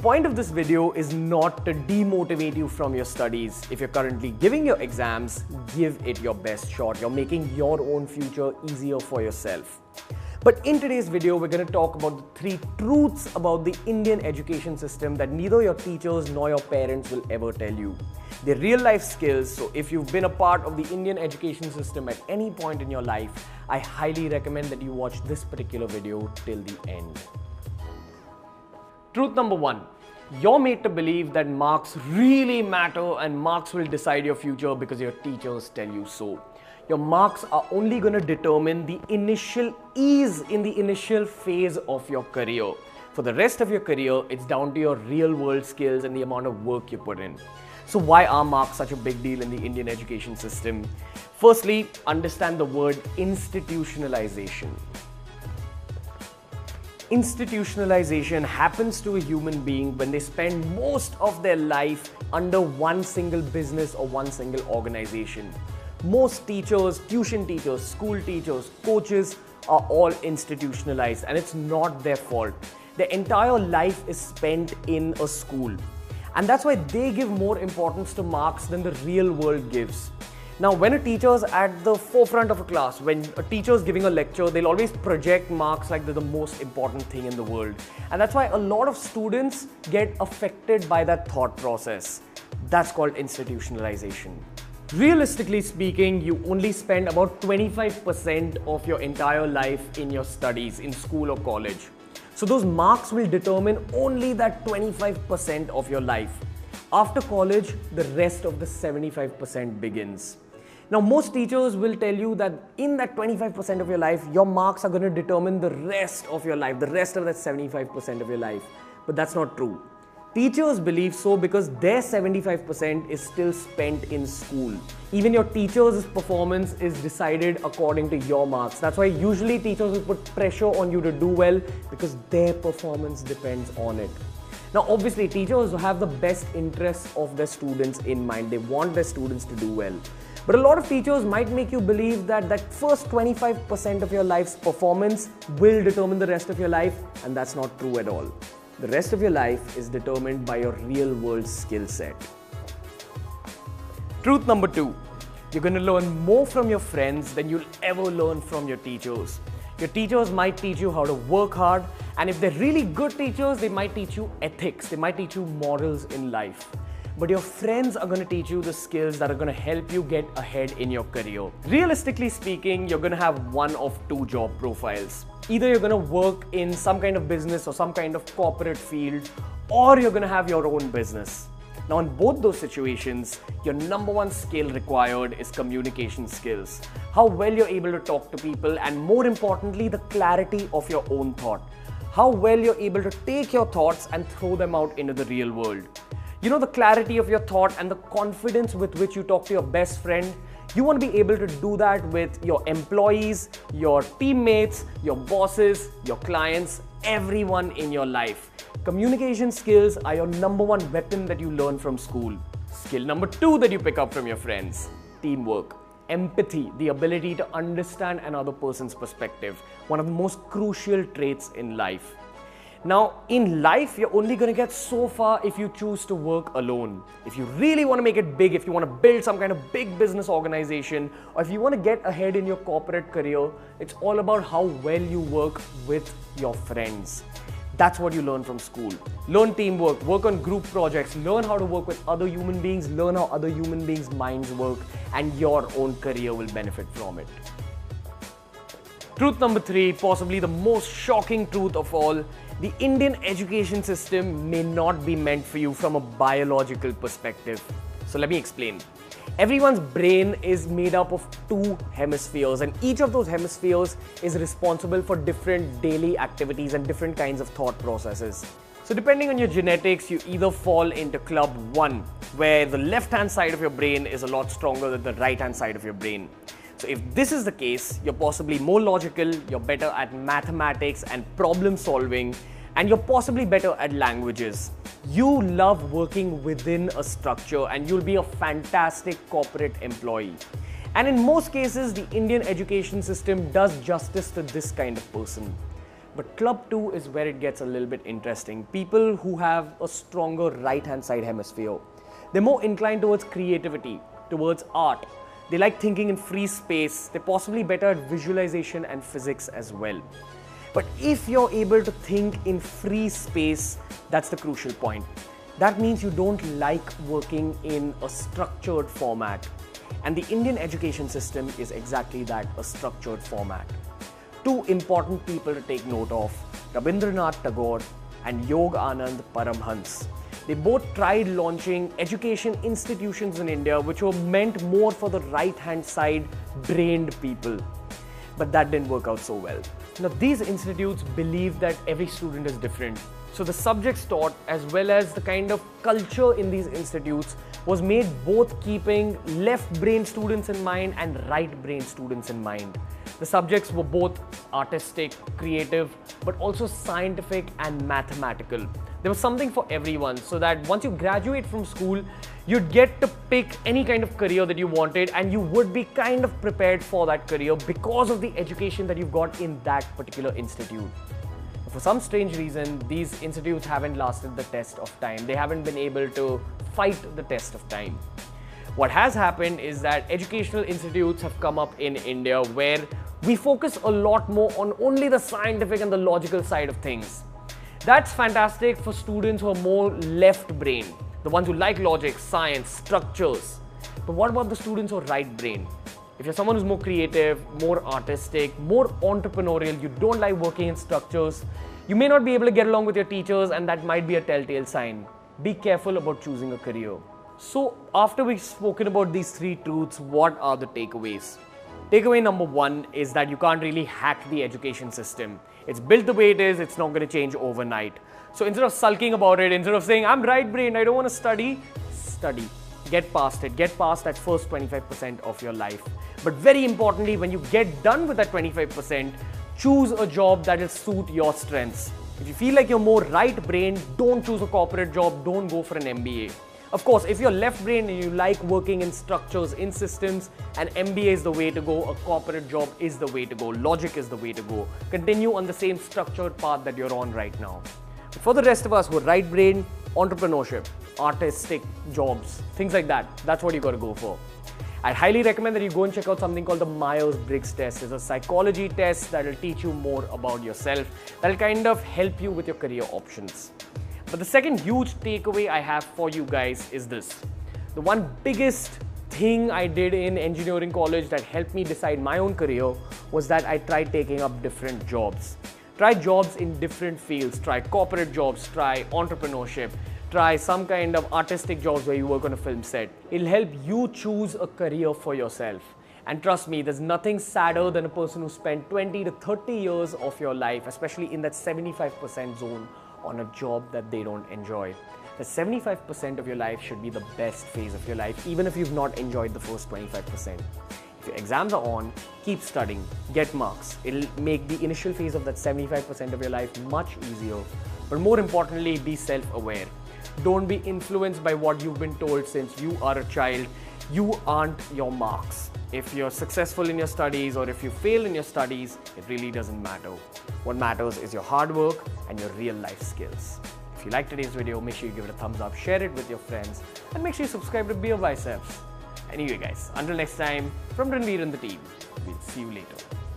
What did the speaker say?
point of this video is not to demotivate you from your studies. If you're currently giving your exams, give it your best shot. You're making your own future easier for yourself. But in today's video, we're going to talk about the 3 truths about the Indian education system that neither your teachers nor your parents will ever tell you. They're real life skills, so if you've been a part of the Indian education system at any point in your life, I highly recommend that you watch this particular video till the end. Truth number 1. You're made to believe that marks really matter and marks will decide your future because your teachers tell you so. Your marks are only going to determine the initial ease in the initial phase of your career. For the rest of your career, it's down to your real world skills and the amount of work you put in. So why are marks such a big deal in the Indian education system? Firstly, understand the word institutionalization. Institutionalization happens to a human being when they spend most of their life under one single business or one single organization. Most teachers, tuition teachers, school teachers, coaches are all institutionalized, and it's not their fault. Their entire life is spent in a school. And that's why they give more importance to marks than the real world gives. Now, when a teacher is at the forefront of a class, when a teacher is giving a lecture, they'll always project marks like they're the most important thing in the world. And that's why a lot of students get affected by that thought process. That's called institutionalization. Realistically speaking, you only spend about 25% of your entire life in your studies, in school or college. So those marks will determine only that 25% of your life. After college, the rest of the 75% begins. Now, most teachers will tell you that in that 25% of your life, your marks are going to determine the rest of your life, the rest of that 75% of your life. But that's not true. Teachers believe so because their 75% is still spent in school. Even your teacher's performance is decided according to your marks. That's why usually teachers will put pressure on you to do well because their performance depends on it. Now, obviously, teachers have the best interests of their students in mind. They want their students to do well. But a lot of teachers might make you believe that that first 25% of your life's performance will determine the rest of your life, and that's not true at all. The rest of your life is determined by your real world skill set. Truth number 2. You're going to learn more from your friends than you'll ever learn from your teachers. Your teachers might teach you how to work hard, and if they're really good teachers, they might teach you ethics, they might teach you morals in life. But your friends are going to teach you the skills that are going to help you get ahead in your career. Realistically speaking, you're going to have one of 2 job profiles. Either you're going to work in some kind of business or some kind of corporate field, or you're going to have your own business. Now, in both those situations, your number 1 skill required is communication skills. How well you're able to talk to people, and more importantly, the clarity of your own thought. How well you're able to take your thoughts and throw them out into the real world. You know, the clarity of your thought and the confidence with which you talk to your best friend, you want to be able to do that with your employees, your teammates, your bosses, your clients, everyone in your life. Communication skills are your number 1 weapon that you learn from school. Skill number 2 that you pick up from your friends: teamwork. Empathy, the ability to understand another person's perspective, one of the most crucial traits in life. Now, in life, you're only going to get so far if you choose to work alone. If you really want to make it big, if you want to build some kind of big business organization, or if you want to get ahead in your corporate career, it's all about how well you work with your friends. That's what you learn from school. Learn teamwork, work on group projects, learn how to work with other human beings, learn how other human beings' minds work, and your own career will benefit from it. Truth number 3, possibly the most shocking truth of all: the Indian education system may not be meant for you from a biological perspective. So let me explain. Everyone's brain is made up of 2 hemispheres, and each of those hemispheres is responsible for different daily activities and different kinds of thought processes. So depending on your genetics, you either fall into club 1, where the left-hand side of your brain is a lot stronger than the right-hand side of your brain. So if this is the case, you're possibly more logical, you're better at mathematics and problem solving, and you're possibly better at languages. You love working within a structure, and you'll be a fantastic corporate employee. And in most cases, the Indian education system does justice to this kind of person. But club 2 is where it gets a little bit interesting. People who have a stronger right-hand side hemisphere. They're more inclined towards creativity, towards art. They like thinking in free space. They're possibly better at visualization and physics as well. But if you're able to think in free space, that's the crucial point. That means you don't like working in a structured format. And the Indian education system is exactly that, a structured format. Two important people to take note of, Rabindranath Tagore and Yoganand Paramhans. They both tried launching education institutions in India which were meant more for the right-hand side brained people. But that didn't work out so well. Now, these institutes believe that every student is different. So the subjects taught as well as the kind of culture in these institutes was made both keeping left-brain students in mind and right-brain students in mind. The subjects were both artistic, creative, but also scientific and mathematical. There was something for everyone, so that once you graduate from school, you'd get to pick any kind of career that you wanted and you would be kind of prepared for that career because of the education that you've got in that particular institute. For some strange reason, these institutes haven't lasted the test of time. They haven't been able to fight the test of time. What has happened is that educational institutes have come up in India where we focus a lot more on only the scientific and the logical side of things. That's fantastic for students who are more left-brain, the ones who like logic, science, structures. But what about the students who are right-brain? If you're someone who's more creative, more artistic, more entrepreneurial, you don't like working in structures, you may not be able to get along with your teachers, and that might be a telltale sign. Be careful about choosing a career. So after we've spoken about these three truths, what are the takeaways? Takeaway number one is that you can't really hack the education system. It's built the way it is, it's not going to change overnight. So instead of sulking about it, instead of saying, I'm right-brained, I don't want to study, study. Get past it. Get past that first 25% of your life. But very importantly, when you get done with that 25%, choose a job that will suit your strengths. If you feel like you're more right-brained, don't choose a corporate job, don't go for an MBA. Of course, if you're left-brained and you like working in structures, in systems, an MBA is the way to go, a corporate job is the way to go, logic is the way to go. Continue on the same structured path that you're on right now. But for the rest of us who are right-brained, entrepreneurship, artistic jobs, things like that, that's what you got to go for. I highly recommend that you go and check out something called the Myers-Briggs test. It's a psychology test that will teach you more about yourself, that will kind of help you with your career options. But the second huge takeaway I have for you guys is this. The one biggest thing I did in engineering college that helped me decide my own career was that I tried taking up different jobs. Try jobs in different fields, try corporate jobs, try entrepreneurship, try some kind of artistic jobs where you work on a film set. It'll help you choose a career for yourself. And trust me, there's nothing sadder than a person who spent 20 to 30 years of your life, especially in that 75% zone, on a job that they don't enjoy. The 75% of your life should be the best phase of your life, even if you've not enjoyed the first 25%. If your exams are on, keep studying, get marks. It'll make the initial phase of that 75% of your life much easier. But more importantly, be self-aware. Don't be influenced by what you've been told since you are a child. You aren't your marks. If you're successful in your studies or if you fail in your studies, it really doesn't matter. What matters is your hard work and your real life skills. If you like today's video, make sure you give it a thumbs up, share it with your friends, and make sure you subscribe to Beer Biceps. Anyway guys, until next time, from Ranveer and the team, we'll see you later.